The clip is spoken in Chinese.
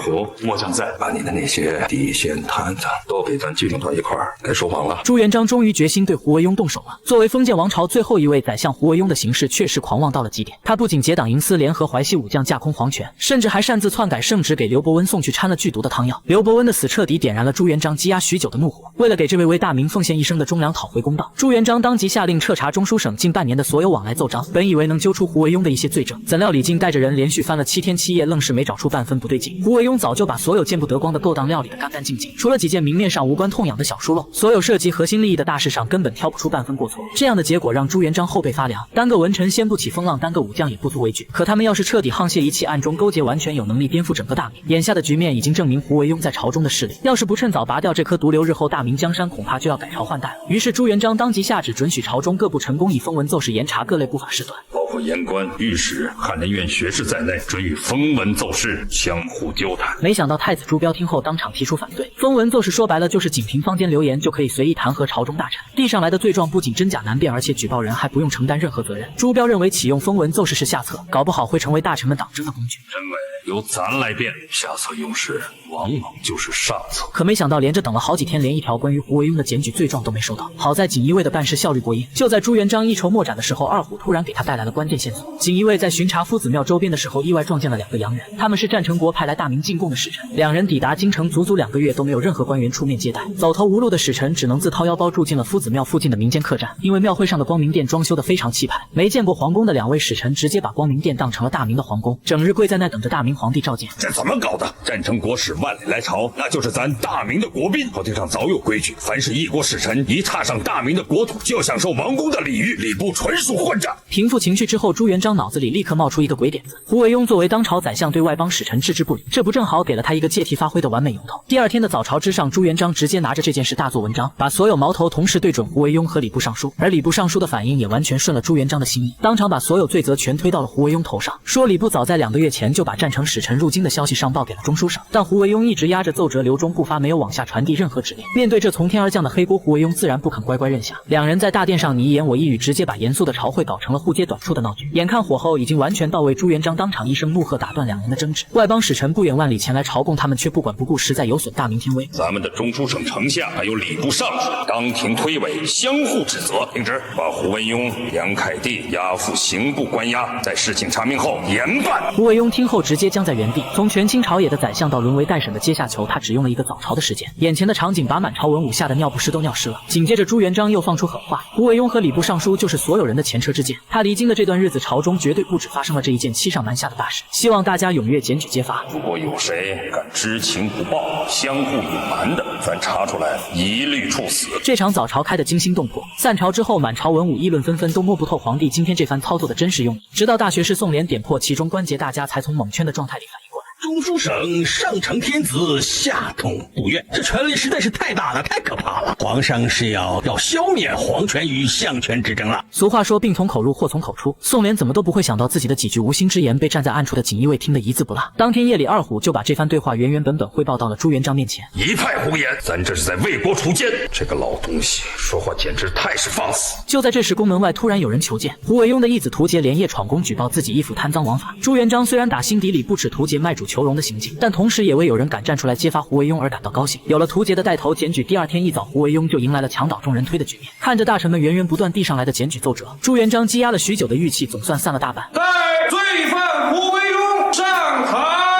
虎，末将在。把你的那些地仙坛子都给咱集中到一块儿，该收网了。朱元璋终于决心对胡惟庸动手了。作为封建王朝最后一位宰相，胡惟庸的行事确实狂妄到了极点。他不仅结党营私，联合淮西武将架空皇权，甚至还擅自篡改圣旨，给刘伯温送去掺了剧毒的汤药。刘伯温的死彻底点燃了朱元璋积压许久的怒火。为了给这位为大明奉献一生的忠良讨回公道，朱元璋当即下令彻查中书省近半年的所有往来奏章，本以为能揪出胡惟庸的一些罪证，怎料李靖带着人连续翻了7天7夜，愣是没找出半分不对劲。胡惟庸早就把所有见不得光的勾当料理得干干净净，除了几件明面上无关痛痒的小疏漏，所有涉及核心利益的大事上根本挑不出半分过错。这样的结果让朱元璋后背发凉，单个文臣掀不起风浪，单个武将也不足为惧。可他们要是彻底沆瀣一气，暗中勾结，完全有能力颠覆整个大明。眼下的局面已经证明胡惟庸在朝中的势力，要是不趁早拔掉这颗毒瘤，日后大明江山恐怕就要改朝换代了。于是朱元璋当即下旨准许朝中各部陈宫以封文奏事严查各类不法事端，包括言官、御史、翰林院学士在内，准予封文奏事，相互纠弹。没想到太子朱标听后当场提出反对。封文奏事说白了就是仅凭坊间流言就可以随意弹劾朝中大臣，递上来的罪状不仅真假难辨，而且举报人还不用承担任何责任。朱标认为启用封文奏事是下策，搞不好会成为大臣们党争的工具。认为由咱来辩，下策用事往往就是上策。可没想到连着等了好几天，连一条关于胡惟庸的检举罪状都没收到。好在锦衣卫的办事效率过硬，就在朱元璋一筹莫展的时候，二虎突然给他带来了关键线索。锦衣卫在巡查夫子庙周边的时候，意外撞见了2个洋人，他们是战成国派来大明进贡的使臣。2人抵达京城足足2个月都没有任何官员出面接待，走投无路的使臣只能自掏腰包住进了夫子庙附近的民间客栈。因为庙会上的光明殿装修得非常气派，没见过皇宫的2位使臣直接把光明殿当成了大明的皇宫，整日跪在那等着大明皇帝召见。这怎么搞的？战成国使万里来朝，那就是咱大明的国宾。朝廷上早有规矩，凡是异国使臣一踏上大明的国土，就要享受王宫的礼遇，礼部纯属混账。平复情绪之后，朱元璋脑子里立刻冒出一个鬼点子：胡惟庸作为当朝宰相，对外邦使臣置之不理，这不正好给了他一个借题发挥的完美由头。第2天的早朝之上，朱元璋直接拿着这件事大做文章，把所有矛头同时对准胡惟庸和礼部尚书，而礼部尚书的反应也完全顺了朱元璋的心意，当场把所有罪责全推到了胡惟庸头上，说礼部早在2个月前就把战成使臣入京的消息上报给了中书省，但胡惟庸一直压着奏折留中不发，没有往下传递任何指令。面对这从天而降的黑锅，胡惟庸自然不肯乖乖认下。2人在大殿上你一言我一语，直接把严肃的朝会搞成了互揭短处的闹剧。眼看火候已经完全到位，朱元璋当场一声怒喝，打断2人的争执。外邦使臣不远万里前来朝贡，他们却不管不顾，实在有损大明天威。咱们的中书省丞相还有礼部尚书当庭推诿，相互指责。听旨，把胡惟庸、杨凯蒂押赴刑部关押，在事情查明后严办。胡惟庸听后直接僵在原地，从权倾朝野的宰相到沦为待审的阶下囚，他只用了一个早朝的时间。眼前的场景把满朝文武吓得尿不湿都尿湿了。紧接着朱元璋又放出狠话，胡惟庸和礼部尚书就是所有人的前车之鉴，他离京的这段日子，朝中绝对不止发生了这一件欺上瞒下的大事，希望大家踊跃检举揭发。如果有谁敢知情不报、相互隐瞒的，咱查出来一律处死。这场早朝开得惊心动魄，散朝之后，满朝文武议论纷纷，都摸不透皇帝今天这番操作的真实用意。直到大学士宋濂点破其中关节，大家才从蒙圈的状态里反应过来。中书省上承天子，下通部院，这权力实在是太大了，太可怕了。皇上是要消灭皇权与相权之争了。俗话说病从口入，祸从口出。宋濂怎么都不会想到自己的几句无心之言被站在暗处的锦衣卫听得一字不落。当天夜里，二虎就把这番对话原本汇报到了朱元璋面前。一派胡言，咱这是在为国除奸。这个老东西说话简直太是放肆。就在这时，宫门外突然有人求见，胡惟庸的义子屠杰连夜闯宫举报自己义父贪赃枉法。朱元璋虽然打心底里不耻屠杰卖主求荣的行径，但同时也为有人敢站出来揭发胡惟庸而感到高兴。有了屠杰的带头检举，第2天一早，胡惟庸就迎来了墙倒众人推的局面。看着大臣们源不断递上来的检举奏折，朱元璋积压了许久的郁气总算散了大半。在罪犯胡惟